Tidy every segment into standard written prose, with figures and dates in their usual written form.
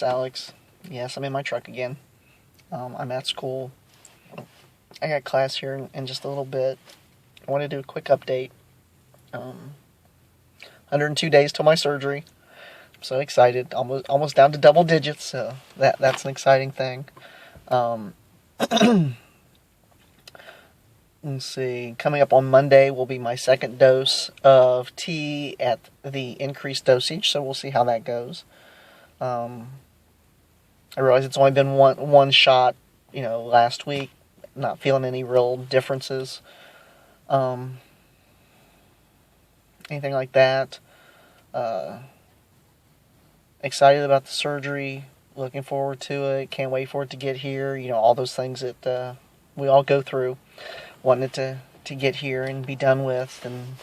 It's Alex. Yes, I'm in my truck again. I'm at school. I got class here in just a little bit. I want to do a quick update. 102 days till my surgery. I'm so excited. Almost down to double digits. So that's an exciting thing. Let's see. Coming up on Monday will be my second dose of T at the increased dosage. So we'll see how that goes. I realize it's only been one shot, last week. Not feeling any real differences. Anything like that. Excited about the surgery. Looking forward to it. Can't wait for it to get here. All those things that we all go through. Wanting it to get here and be done with. And,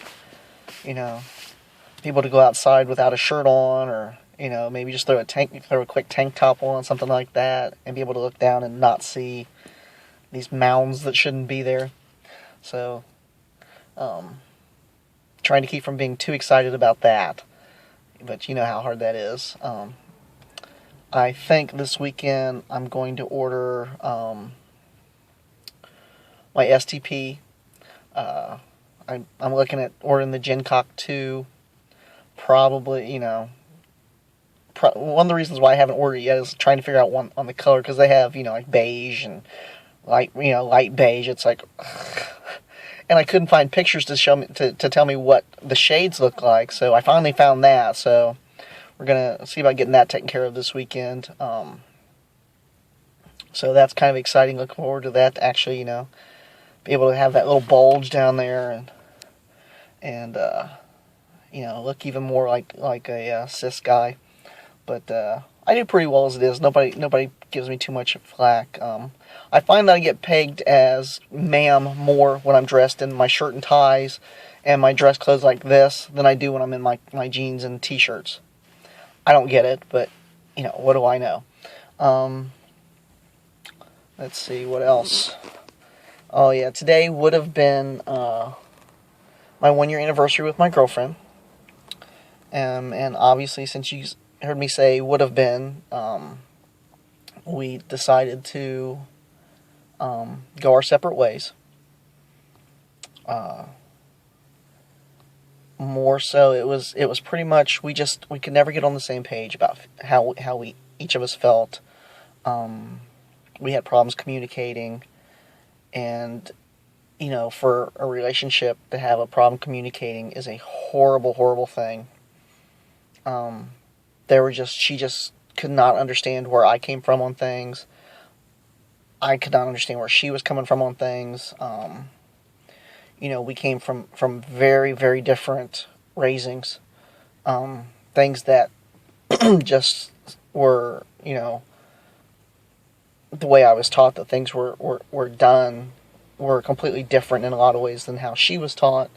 be able to go outside without a shirt on, or maybe just throw a quick tank top on, something like that, and be able to look down and not see these mounds that shouldn't be there. So, trying to keep from being too excited about that, but you know how hard that is. I think this weekend I'm going to order my STP. I'm looking at ordering the Gencock 2. Probably, one of the reasons why I haven't ordered it yet is trying to figure out one on the color, because they have, like beige and light beige. It's like, and I couldn't find pictures to show me to tell me what the shades look like. So I finally found that. So we're gonna see about getting that taken care of this weekend. So that's kind of exciting. Looking forward to that. To actually, be able to have that little bulge down there and look even more like a cis guy. But I do pretty well as it is. Nobody gives me too much flack. I find that I get pegged as ma'am more when I'm dressed in my shirt and ties and my dress clothes like this than I do when I'm in my jeans and t-shirts. I don't get it, but what do I know? Let's see, what else? Oh yeah, today would have been my 1-year anniversary with my girlfriend. And obviously, since you heard me say would have been, we decided to go our separate ways. More so, it was pretty much we could never get on the same page about how we each of us felt. We had problems communicating, and for a relationship to have a problem communicating is a horrible, horrible thing. She just could not understand where I came from on things. I could not understand where she was coming from on things. We came from very, very different raisings. Things that just were, the way I was taught that things were done were completely different in a lot of ways than how she was taught.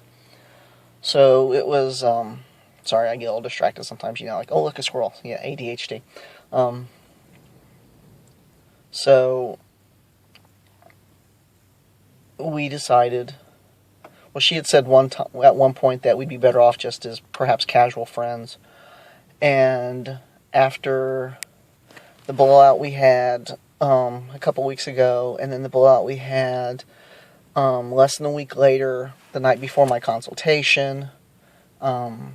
So it was, sorry, I get a little distracted sometimes, like, oh, look, a squirrel. Yeah, ADHD. So we decided, well, she had said at one point that we'd be better off just as perhaps casual friends. And after the blowout we had a couple weeks ago, and then the blowout we had less than a week later, the night before my consultation, and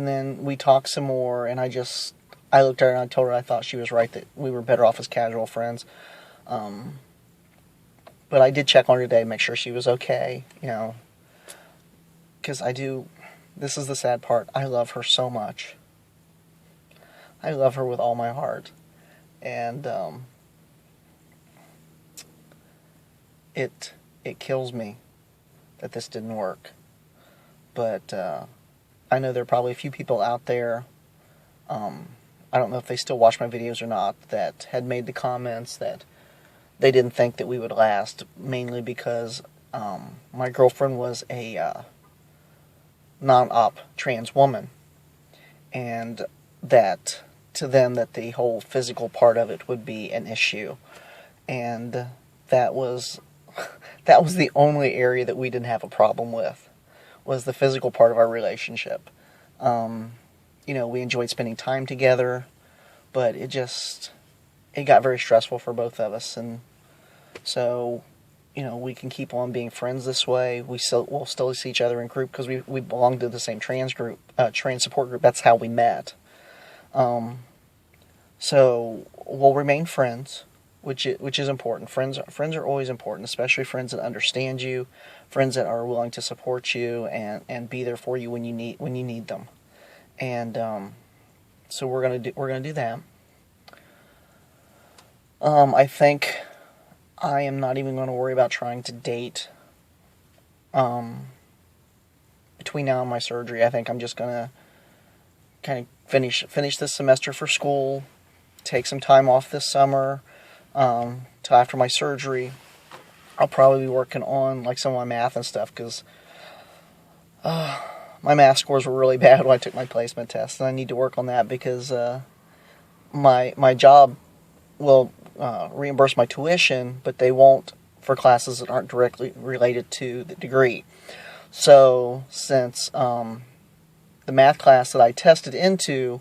then we talked some more, and I looked at her and I told her I thought she was right, that we were better off as casual friends. But I did check on her today to make sure she was okay, because this is the sad part, I love her so much. I love her with all my heart. And it kills me that this didn't work. But I know there are probably a few people out there, I don't know if they still watch my videos or not, that had made the comments that they didn't think that we would last, mainly because my girlfriend was a non-op trans woman, and that to them that the whole physical part of it would be an issue, and that was the only area that we didn't have a problem with, was the physical part of our relationship. We enjoyed spending time together. but it got very stressful for both of us, and so, we can keep on being friends this way. We'll still see each other in group because we belong to the same trans support group. That's how we met. So we'll remain friends, which is important. Friends are always important, especially friends that understand you, friends that are willing to support you and be there for you when you need them. And so we're gonna do that. I think I am not even going to worry about trying to date between now and my surgery. I think I'm just going to kind of finish this semester for school, take some time off this summer till after my surgery. I'll probably be working on like some of my math and stuff because my math scores were really bad when I took my placement test, and I need to work on that because my job will reimburse my tuition, but they won't for classes that aren't directly related to the degree. So since the math class that I tested into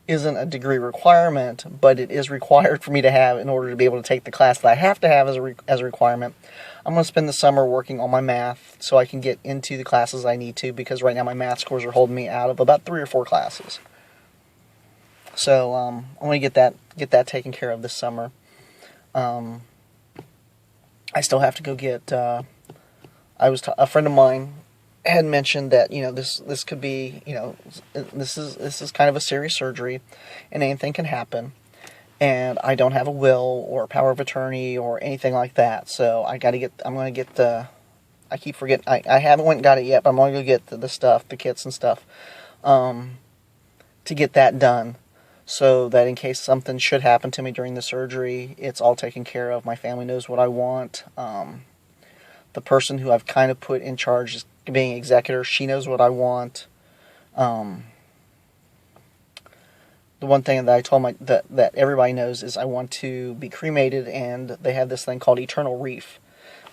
isn't a degree requirement, but it is required for me to have in order to be able to take the class that I have to have as a requirement, I'm going to spend the summer working on my math so I can get into the classes I need to, because right now my math scores are holding me out of about 3 or 4 classes. So I'm going to get that taken care of this summer. I still have to go get. A friend of mine had mentioned that this could be this is kind of a serious surgery, and anything can happen. And I don't have a will or power of attorney or anything like that, so I'm going to get the. I keep forgetting. I haven't went and got it yet, but I'm going to go get the stuff, the kits and stuff, to get that done. So that in case something should happen to me during the surgery, it's all taken care of. My family knows what I want. The person who I've kind of put in charge as being executor, she knows what I want. The one thing that I told that everybody knows is I want to be cremated, and they have this thing called eternal reef,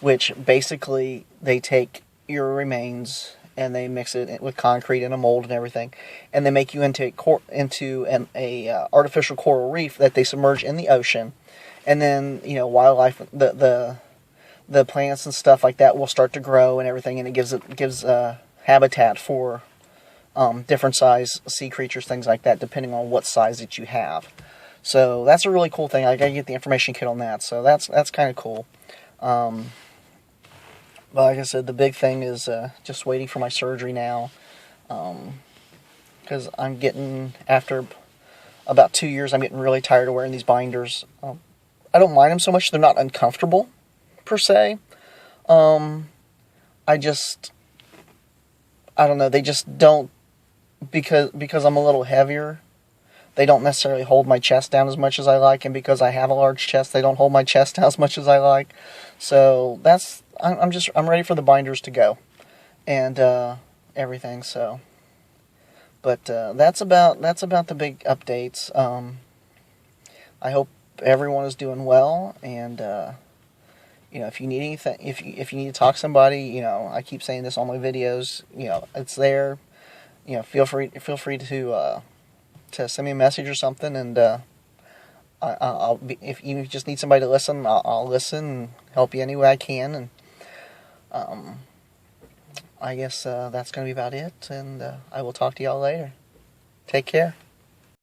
which basically they take your remains and they mix it with concrete and a mold and everything, and they make you into an artificial coral reef that they submerge in the ocean, and then wildlife, the plants and stuff like that will start to grow and everything, and it gives habitat for different size sea creatures, things like that, depending on what size that you have. So that's a really cool thing. I gotta get the information kit on that. So that's kind of cool. But like I said, the big thing is just waiting for my surgery now, because I'm getting, after about 2 years, I'm getting really tired of wearing these binders. I don't mind them so much; they're not uncomfortable, per se. I don't know. They just don't, because I'm a little heavier. They don't necessarily hold my chest down as much as I like, and because I have a large chest, they don't hold my chest down as much as I like. So I'm ready for the binders to go, and everything. So, but that's about the big updates. I hope everyone is doing well, and if you need anything, if you need to talk to somebody, I keep saying this on my videos. It's there. Feel free to send me a message or something, and I'll be, if you just need somebody to listen, I'll listen and help you any way I can. And I guess that's going to be about it, and I will talk to y'all later. Take care.